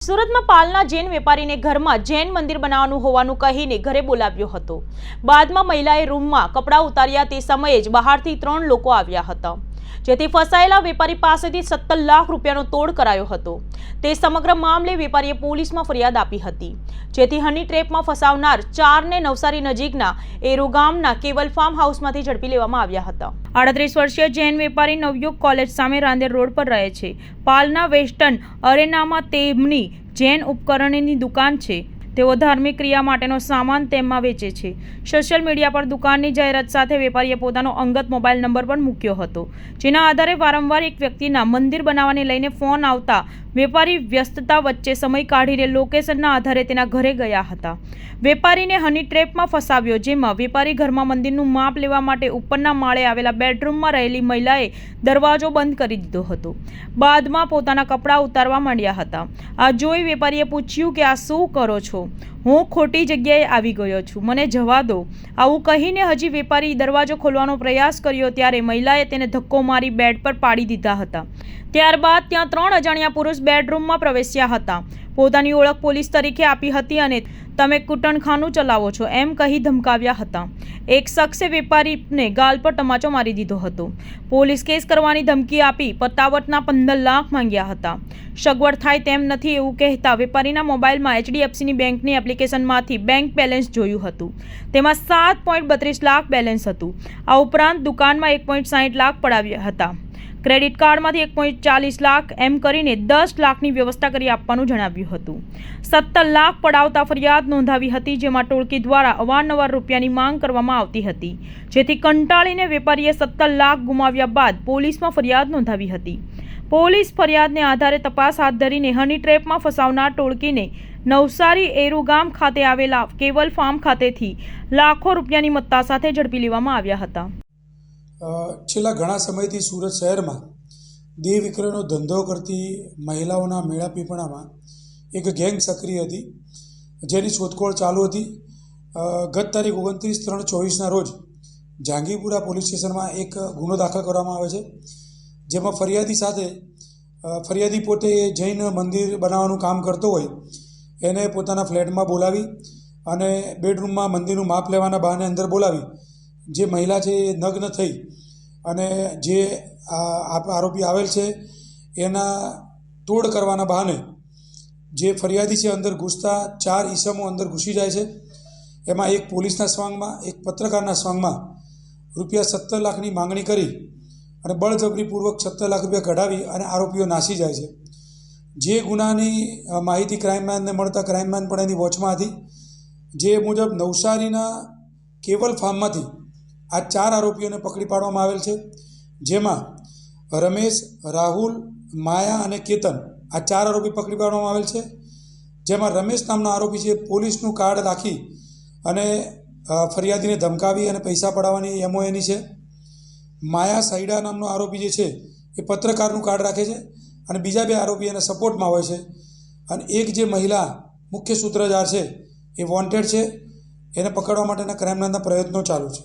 સુરતમાં પાલના જૈન વેપારીને ઘરમાં જૈન મંદિર બનાવવાનું હોવાનું કહીને ઘરે બોલાવ્યો હતો। બાદમાં મહિલાએ રૂમમાં કપડાં ઉતાર્યા તે સમયે જ બહારથી 3 લોકો આવ્યા હતા, જેથી ફસાયેલા વેપારી પાસેથી 17 લાખ રૂપિયાનો તોડ કરાયો હતો। તે સમગ્ર મામલે વેપારીએ પોલીસમાં ફરિયાદ આપી હતી, જેથી હની ટ્રેપમાં ફસાવનાર 4ને નવસારી નજીકના એરુ ગામના કેવલ ફાર્મ હાઉસમાંથી ઝડપી લેવામાં આવ્યા હતા। 38 વર્ષીય જૈન વેપારી નવયુગ કોલેજ સામે રાંદેર રોડ પર રહે છે। પાલના વેસ્ટર્ન અરેનામાં તેમની જૈન ઉપકરણની દુકાન છે। તેઓ ધાર્મિક ક્રિયા માટેનો સામાન તેમાં વેચે છે। સોશિયલ મીડિયા પર દુકાનની જાહેરાત સાથે વેપારીએ પોતાનો અંગત મોબાઈલ નંબર પણ મૂક્યો હતો, જેના આધારે વારંવાર એક વ્યક્તિના મંદિર બનાવવાને લઈને ફોન આવતા વેપારી વ્યસ્તતા વચ્ચે સમય કાઢીને લોકેશનના આધારે તેના ઘરે ગયા હતા। વેપારીને હની ટ્રેપમાં ફસાવ્યો, જેમાં વેપારી ઘરમાં મંદિરનું માપ લેવા માટે ઉપરના માળે આવેલા બેડરૂમમાં રહેલી મહિલાએ દરવાજો બંધ કરી દીધો હતો। બાદમાં પોતાના કપડાં ઉતારવા માંડ્યા હતા। આ જોઈ વેપારીએ પૂછ્યું કે આ શું કરો છો? હું ખોટી જગ્યાએ આવી ગયો છું, મને જવા દો। આવું કહીને હજી વેપારી દરવાજો ખોલવાનો પ્રયાસ કર્યો ત્યારે મહિલાએ તેને ધક્કો મારી બેડ પર પાડી દીધા હતા। ત્યારબાદ ત્યાં 3 અજાણ્યા પુરુષ બેડરૂમમાં પ્રવેશ્યા હતા, પોતાની ઓળખ પોલીસ તરીકે આપી હતી અને તમે કૂટણખાનું ચલાવો છો એમ કહી ધમકાવ્યા હતા। એક શખ્સે વેપારીને ગાલ પર તમાચો મારી દીધો હતો। પોલીસ કેસ કરવાની ધમકી આપી પતાવટના 15 લાખ માંગ્યા હતા। સગવડ થાય તેમ નથી એવું કહેતા વેપારીના મોબાઈલમાં HDFCની બેંકની એપ્લિકેશનમાંથી બેંક બેલેન્સ જોયું હતું, તેમાં 7.32 લાખ બેલેન્સ હતું। આ ઉપરાંત દુકાનમાં 1.60 લાખ પડાવ્યા હતા। ક્રેડિટ કાર્ડમાંથી 1.40 લાખ એમ કરીને 10 લાખની વ્યવસ્થા કરી આપવાનું જણાવ્યું હતું। 17 લાખ પડાવતા ફરિયાદ નોંધાવી હતી, જેમાં ટોળકી દ્વારા અવારનવાર રૂપિયાની માંગ કરવામાં આવતી હતી, જેથી કંટાળીને વેપારીએ 17 લાખ ગુમાવ્યા બાદ પોલીસમાં ફરિયાદ નોંધાવી હતી। પોલીસ ફરિયાદને આધારે તપાસ હાથ ધરીને હની ટ્રેપમાં ફસાવનાર ટોળકીને નવસારી એરુ ગામ ખાતે આવેલા કેવલ ફાર્મ ખાતેથી લાખો રૂપિયાની મત્તા સાથે ઝડપી લેવામાં આવ્યા હતા। છેલ્લા ઘણા સમયથી સુરત શહેરમાં દેહ વિક્રયનો ધંધો કરતી મહિલાઓના મેળાપીપળામાં એક ગેંગ સક્રિય હતી, જેની શોધખોળ ચાલુ હતી। ગત તારીખ 29/3/24ના રોજ જહાંગીરપુરા પોલીસ સ્ટેશનમાં એક ગુનો દાખલ કરવામાં આવે છે, જેમાં ફરિયાદી પોતે જૈન મંદિર બનાવવાનું કામ કરતો હોય એને પોતાના ફ્લેટમાં બોલાવી અને બેડરૂમમાં મંદિરનું માપ લેવાના બહાને અંદર બોલાવી જે મહિલા છે એ નગ્ન થઈ અને જે આરોપી આવેલ છે એના તોડ કરવાના બહાને જે ફરિયાદી છે અંદર ઘૂસતા 4 ઈસમો અંદર ઘૂસી જાય છે। એમાં એક પોલીસના સ્વાંગમાં, એક પત્રકારના સ્વાંગમાં ₹17 લાખની માંગણી કરી અને બળજબરીપૂર્વક 17 લાખ રૂપિયા કઢાવી અને આરોપીઓ નાસી જાય છે। જે ગુનાની માહિતી ક્રાઇમબ્રાન્ચને મળતા ક્રાઇમબ્રાન્ચ પણ એની વોચમાં હતી, જે મુજબ નવસારીના કેવલ ફાર્મમાંથી આ 4 આરોપીઓને પકડી પાડવામાં આવેલ છે, જેમાં રમેશ, રાહુલ, માયા અને કેતન આ 4 આરોપી પકડી પાડવામાં આવેલ છે। જેમાં રમેશ નામનો આરોપી છે પોલીસનું કાર્ડ રાખી અને ફરિયાદીને ધમકાવી અને પૈસા પડાવવાની એમઓ એની છે। માયા સૈડા નામનો આરોપી જે છે એ પત્રકારનું કાર્ડ રાખે છે અને બીજા 2 આરોપી એના સપોર્ટમાં હોય છે, અને એક જે મહિલા મુખ્ય સૂત્રધાર છે એ વોન્ટેડ છે, એને પકડવા માટેના ક્રાઇમ બ્રાન્ચના પ્રયત્નો ચાલુ છે।